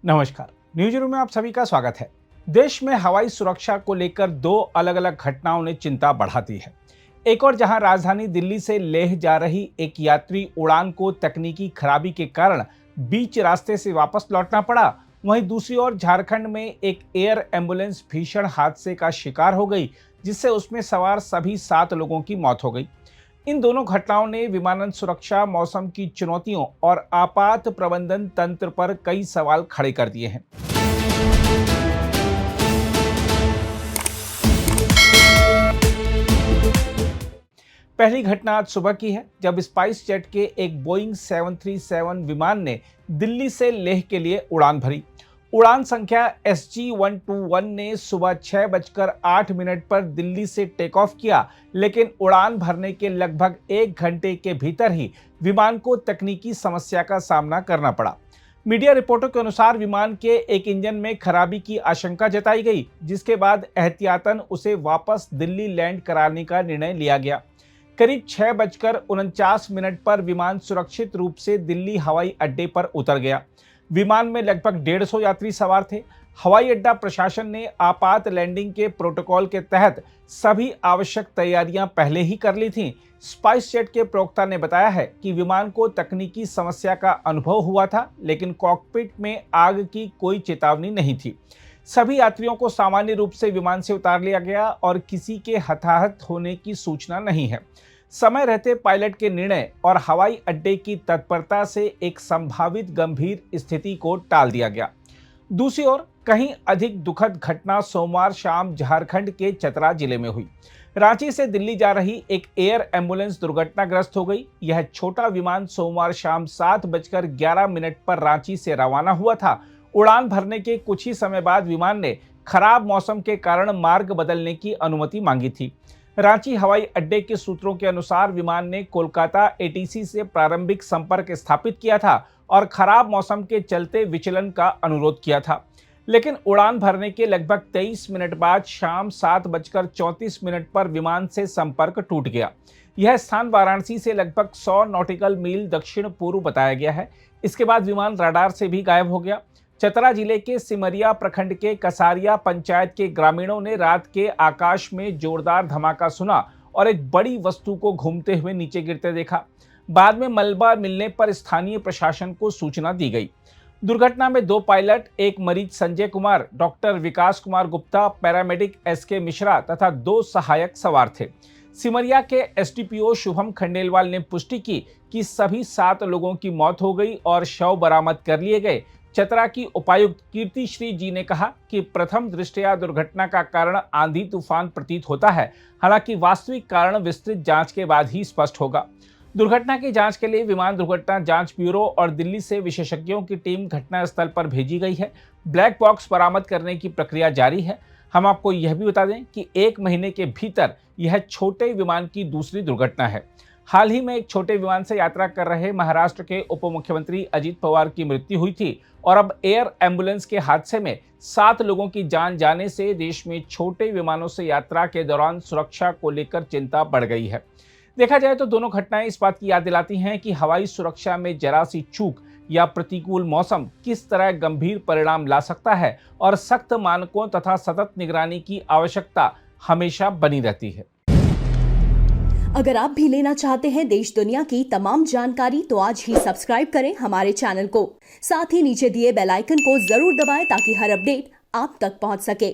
नमस्कार, news room में आप सभी का स्वागत है। देश में हवाई सुरक्षा को लेकर दो अलग अलग घटनाओं ने चिंता बढ़ा दी है। एक और जहां राजधानी दिल्ली से लेह जा रही एक यात्री उड़ान को तकनीकी खराबी के कारण बीच रास्ते से वापस लौटना पड़ा, वहीं दूसरी ओर झारखंड में एक एयर एम्बुलेंस भीषण हादसे का शिकार हो गई, जिससे उसमें सवार सभी 7 लोगों की मौत हो गई। इन दोनों घटनाओं ने विमानन सुरक्षा, मौसम की चुनौतियों और आपात प्रबंधन तंत्र पर कई सवाल खड़े कर दिए हैं। पहली घटना आज सुबह की है, जब स्पाइस जेट के एक बोइंग 737 विमान ने दिल्ली से लेह के लिए उड़ान भरी। उड़ान संख्या SG-121 ने सुबह 6:08 पर दिल्ली से टेक ऑफ किया, लेकिन उड़ान भरने के लगभग 1 घंटे के भीतर ही विमान को तकनीकी समस्या का सामना करना पड़ा। मीडिया रिपोर्टों के अनुसार विमान के एक इंजन में खराबी की आशंका जताई गई, जिसके बाद एहतियातन उसे वापस दिल्ली लैंड कराने का निर्णय लिया गया। करीब 6:49 पर विमान सुरक्षित रूप से दिल्ली हवाई अड्डे पर उतर गया। विमान में लगभग 150 यात्री सवार थे। हवाई अड्डा प्रशासन ने आपात लैंडिंग के प्रोटोकॉल के तहत सभी आवश्यक तैयारियां पहले ही कर ली थीं। स्पाइस जेट के प्रवक्ता ने बताया है कि विमान को तकनीकी समस्या का अनुभव हुआ था, लेकिन कॉकपिट में आग की कोई चेतावनी नहीं थी। सभी यात्रियों को सामान्य रूप से विमान से उतार लिया गया और किसी के हताहत होने की सूचना नहीं है। समय रहते पायलट के निर्णय और हवाई अड्डे की तत्परता से एक संभावित गंभीर स्थिति को टाल दिया गया। दूसरी ओर कहीं अधिक दुखद घटना सोमवार शाम झारखंड के चतरा जिले में हुई। रांची से दिल्ली जा रही एक एयर एम्बुलेंस दुर्घटनाग्रस्त हो गई। यह छोटा विमान सोमवार शाम 7:11 पर रांची से रवाना हुआ था। उड़ान भरने के कुछ ही समय बाद विमान ने खराब मौसम के कारण मार्ग बदलने की अनुमति मांगी थी। रांची हवाई अड्डे के सूत्रों के अनुसार विमान ने कोलकाता ATC से प्रारंभिक संपर्क स्थापित किया था और खराब मौसम के चलते विचलन का अनुरोध किया था, लेकिन उड़ान भरने के लगभग 23 मिनट बाद शाम 7:34 पर विमान से संपर्क टूट गया। यह स्थान वाराणसी से लगभग 100 नॉटिकल मील दक्षिण पूर्व बताया गया है। इसके बाद विमान रडार से भी गायब हो गया। चतरा जिले के सिमरिया प्रखंड के कसारिया पंचायत के ग्रामीणों ने रात के आकाश में जोरदार धमाका सुना और एक बड़ी वस्तु को घूमते हुए नीचे गिरते देखा। बाद में मलबा मिलने पर स्थानीय प्रशासन को सूचना दी गई। दुर्घटना में 2 पायलट, एक मरीज संजय कुमार, डॉक्टर विकास कुमार गुप्ता, पैरामेडिक SK मिश्रा तथा 2 सहायक सवार थे। सिमरिया के SDPO शुभम खंडेलवाल ने पुष्टि की कि सभी 7 लोगों की मौत हो गई और शव बरामद कर लिए गए। चतरा की उपायुक्त कीर्ति श्री जी ने कहा कि प्रथम दृष्टया दुर्घटना का कारण आंधी तूफान प्रतीत होता है, हालांकि वास्तविक कारण विस्तृत जांच के बाद ही स्पष्ट होगा। दुर्घटना की जांच के लिए विमान दुर्घटना जांच ब्यूरो और दिल्ली से विशेषज्ञों की टीम घटनास्थल पर भेजी गई है। ब्लैक बॉक्स बरामद करने की प्रक्रिया जारी है। हम आपको यह भी बता दें कि 1 महीने के भीतर यह छोटे विमान की दूसरी दुर्घटना है। हाल ही में एक छोटे विमान से यात्रा कर रहे महाराष्ट्र के उप मुख्यमंत्री अजित पवार की मृत्यु हुई थी और अब एयर एम्बुलेंस के हादसे में 7 लोगों की जान जाने से देश में छोटे विमानों से यात्रा के दौरान सुरक्षा को लेकर चिंता बढ़ गई है। देखा जाए तो दोनों घटनाएं इस बात की याद दिलाती हैं कि हवाई सुरक्षा में जरा सी चूक या प्रतिकूल मौसम किस तरह गंभीर परिणाम ला सकता है और सख्त मानकों तथा सतत निगरानी की आवश्यकता हमेशा बनी रहती है। अगर आप भी लेना चाहते हैं देश दुनिया की तमाम जानकारी तो आज ही सब्सक्राइब करें हमारे चैनल को। साथ ही नीचे दिए बेल आइकन को जरूर दबाएं ताकि हर अपडेट आप तक पहुंच सके।